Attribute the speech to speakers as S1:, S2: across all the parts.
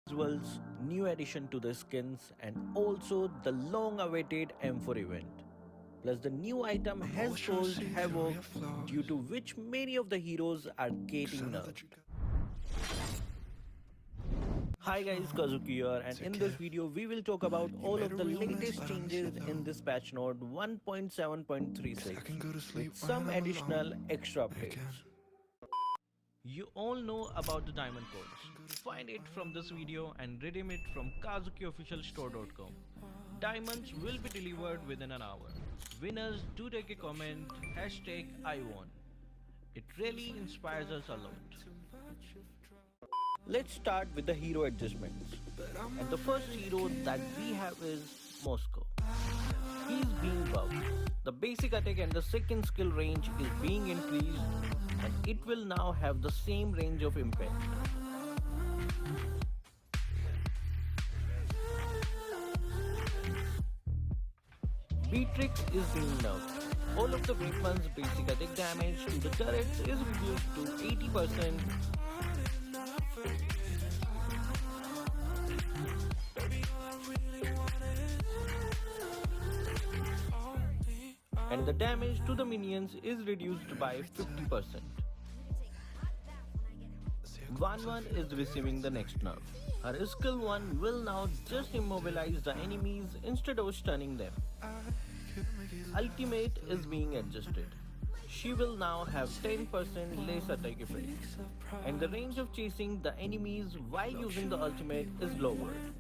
S1: visuals, new addition to the skins, and also the long-awaited M4 event. Plus, the new item has caused havoc, due to which many of the heroes are getting nerfed. Hi guys, Kazuki here, and in this video we will talk about all of the latest changes in this patch note 1.7.36 with some additional extra updates. You all know about the diamond codes. Find it from this video and redeem it from kazukiofficialstore.com. Diamonds will be delivered within an hour. Winners do take a comment, #I won. It really inspires us a lot. Let's start with the hero adjustments. And the first hero that we have is Moscow. He's being buffed. The basic attack and the second skill range is being increased, and it will now have the same range of impact. Beatrix is being nerfed. All of the weapons' basic attack damage to the turrets is reduced to 80%. And the damage to the minions is reduced by 50%. Wanwan is receiving the next nerf. Her skill 1 will now just immobilize the enemies instead of stunning them. Ultimate is being adjusted. She will now have 10% less attack effect, and the range of chasing the enemies while using the ultimate is lowered.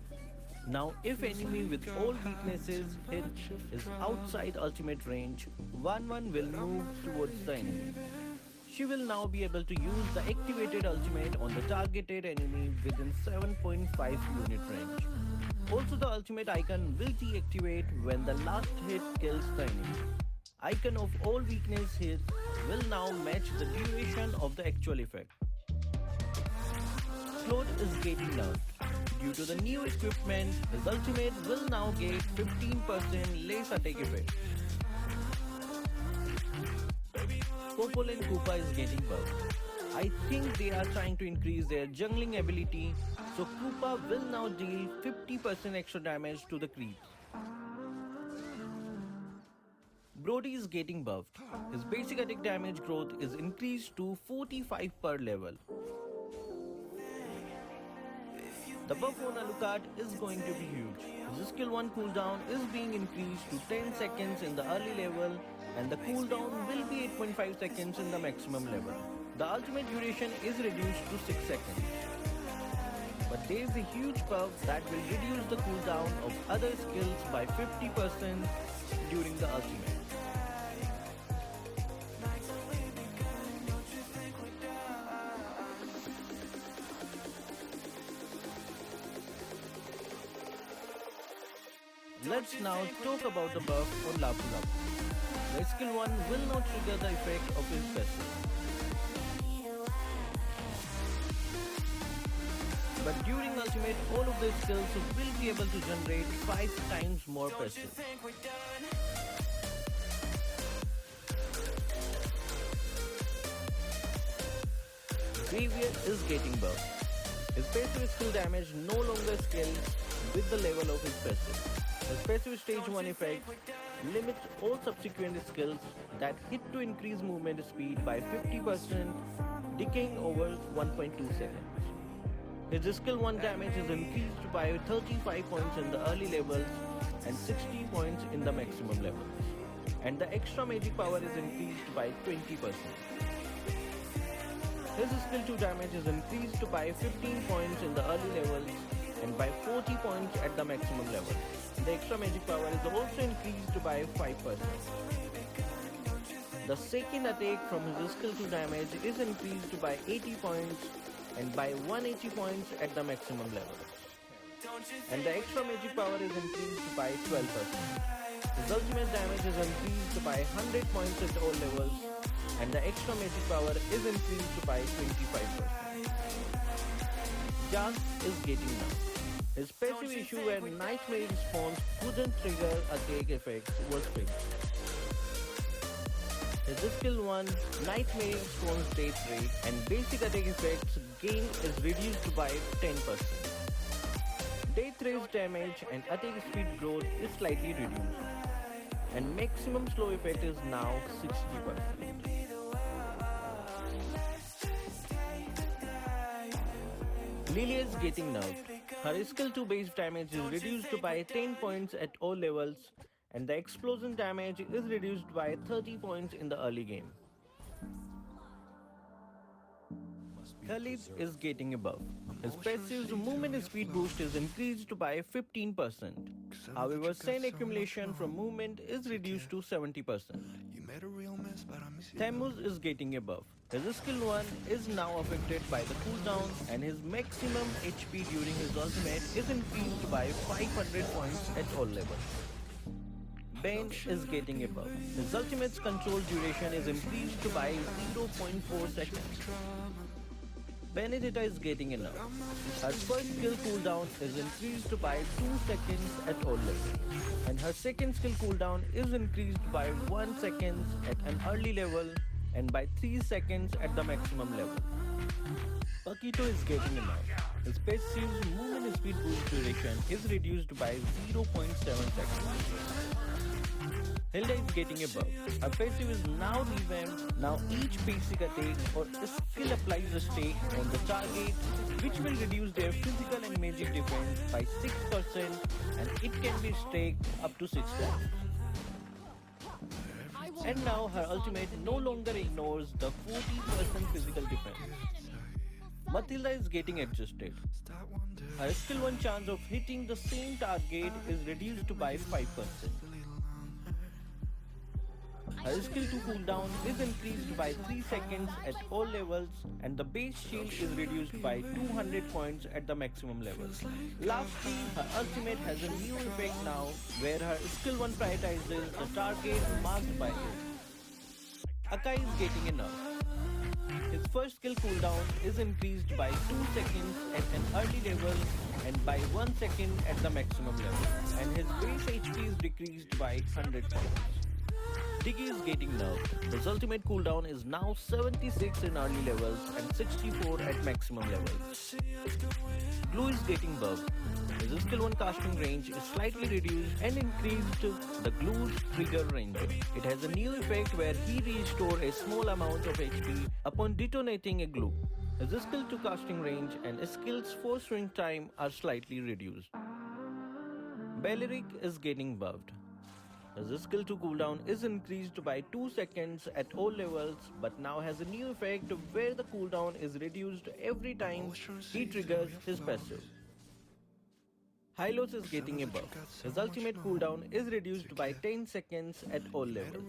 S1: Now if enemy with all weaknesses hit is outside ultimate range, Wanwan will move towards the enemy. She will now be able to use the activated ultimate on the targeted enemy within 7.5 unit range. Also, the ultimate icon will deactivate when the last hit kills the enemy. Icon of all weakness hits will now match the duration of the actual effect. Claude is getting nerfed. Due to the new equipment, his ultimate will now get 15% less attack effect. Popol and Koopa is getting buffed. I think they are trying to increase their jungling ability, so Koopa will now deal 50% extra damage to the creeps. Brody is getting buffed. His basic attack damage growth is increased to 45 per level. The buff on Alucard is going to be huge. His skill 1 cooldown is being increased to 10 seconds in the early level, and the cooldown will be 8.5 seconds in the maximum level. The ultimate duration is reduced to 6 seconds. But there is a huge buff that will reduce the cooldown of other skills by 50% during the ultimate. Let's now talk about the buff on Lapu Lapu. The skill 1 will not trigger the effect of his passive. But during ultimate, all of the skills will be able to generate 5 times more passive. Xavier is getting buffed. His passive skill damage no longer scales with the level of his passive. The passive stage 1 effect limits all subsequent skills that hit to increase movement speed by 50%, decaying over 1.2 seconds. His skill 1 damage is increased by 35 points in the early levels and 60 points in the maximum levels. And the extra magic power is increased by 20%. His skill 2 damage is increased by 15 points in the early levels and by 40 points at the maximum level. The extra magic power is also increased by 5%. The second attack from his skill 2 damage is increased by 80 points and by 180 points at the maximum level. And the extra magic power is increased by 12%. His ultimate damage is increased by 100 points at all levels, and the extra magic power is increased by 25%. Jax is getting nerfed. His passive issue where Nightmare response couldn't trigger attack effects was fixed. His skill 1 Nightmare response death rate and basic attack effects gain is reduced by 10%. range damage and attack speed growth is slightly reduced, and maximum slow effect is now 60%. Lilia is getting nerfed. Her skill 2 base damage is reduced by 10 points at all levels, and the explosion damage is reduced by 30 points in the early game. Khalid is getting a buff. His passive's movement speed boost is increased by 15%. However, sand accumulation from movement is reduced to 70%. Thamus is getting a buff. His skill 1 is now affected by the cooldown, and his maximum HP during his ultimate is increased by 500 points at all levels. Bane is getting a buff. His ultimate's control duration is increased by 0.4 seconds. Benedetta is getting a nerf. Her first skill cooldown is increased by 2 seconds at all levels, and her second skill cooldown is increased by 1 second at an early level and by 3 seconds at the maximum level. Paquito is getting a nerf. His passive's movement speed boost duration is reduced by 0.7 seconds. Hilda is getting a buff. Her passive is now revamped. Now each basic attack or skill applies a stake on the target, which will reduce their physical and magic defense by 6%, and it can be staked up to 6 times. And now her ultimate no longer ignores the 40% physical defense. Matilda is getting adjusted. Her skill 1 chance of hitting the same target is reduced by 5%. Her skill 2 cooldown is increased by 3 seconds at all levels, and the base shield is reduced by 200 points at the maximum level. Lastly, her ultimate has a new effect now where her skill 1 prioritizes the target marked by it. Akai is getting a nerf. His first skill cooldown is increased by 2 seconds at an early level and by 1 second at the maximum level, and his base HP is decreased by 100 points. Diggy is getting nerfed. His ultimate cooldown is now 76 in early levels and 64 at maximum levels. Glue is getting buffed. His skill 1 casting range is slightly reduced and increased the glue's trigger range. It has a new effect where he restores a small amount of HP upon detonating a glue. His skill 2 casting range and skill's 4 swing time are slightly reduced. Balearic is getting buffed. His skill 2 cooldown is increased by 2 seconds at all levels, but now has a new effect where the cooldown is reduced every time he triggers his passive. Hylos is getting a buff. His ultimate cooldown is reduced by 10 seconds at all levels.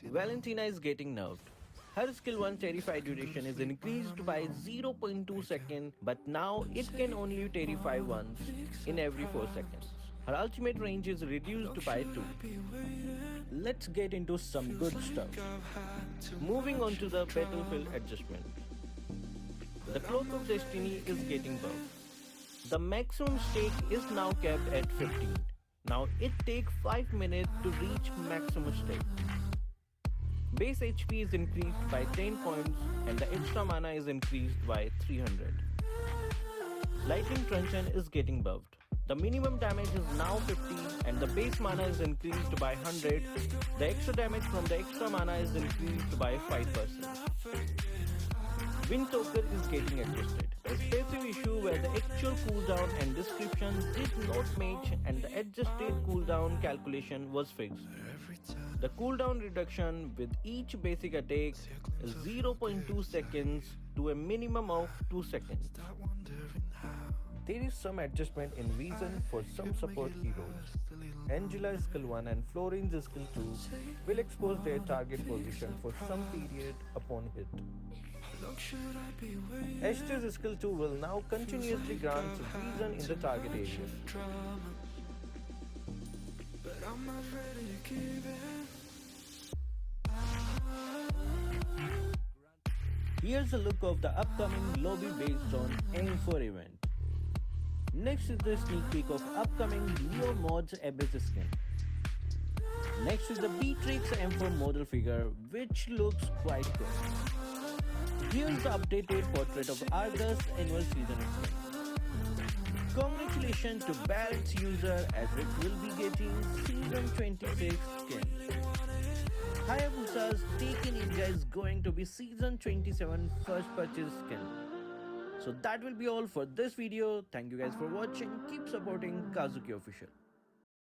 S1: Valentina is getting nerfed. Her skill 1 terrify duration is increased by 0.2 seconds, but now it can only terrify once in every 4 seconds. Her ultimate range is reduced by 2. Let's get into some good stuff. Moving on to the battlefield adjustment. The Cloak of Destiny is getting buffed. The maximum stake is now capped at 15. Now it takes 5 minutes to reach maximum stake. Base HP is increased by 10 points and the extra mana is increased by 300. Lightning Truncheon is getting buffed. The minimum damage is now 50 and the base mana is increased by 100. The extra damage from the extra mana is increased by 5%. Windtalker is getting adjusted. A passive issue where the actual cooldown and description did not match and the adjusted cooldown calculation was fixed. The cooldown reduction with each basic attack is 0.2 seconds to a minimum of 2 seconds. There is some adjustment in vision for some support heroes. Angela's skill 1 and Florine's skill 2 will expose their target position for some period upon hit. Esther's skill 2 will now continuously grant vision in the target area. Here's a look of the upcoming lobby based on M4 event. Next is the sneak peek of upcoming Neo Mods Abyss skin. Next is the Beatrix M4 model figure, which looks quite good. Here's the updated portrait of Argus annual season skin. Congratulations congratulations to Barrett's user as Rick will be getting Season 26 skin. Hayabusa's Take in India is going to be Season 27 first purchase skin. So that will be all for this video. Thank you guys for watching. Keep supporting Kazuki Official.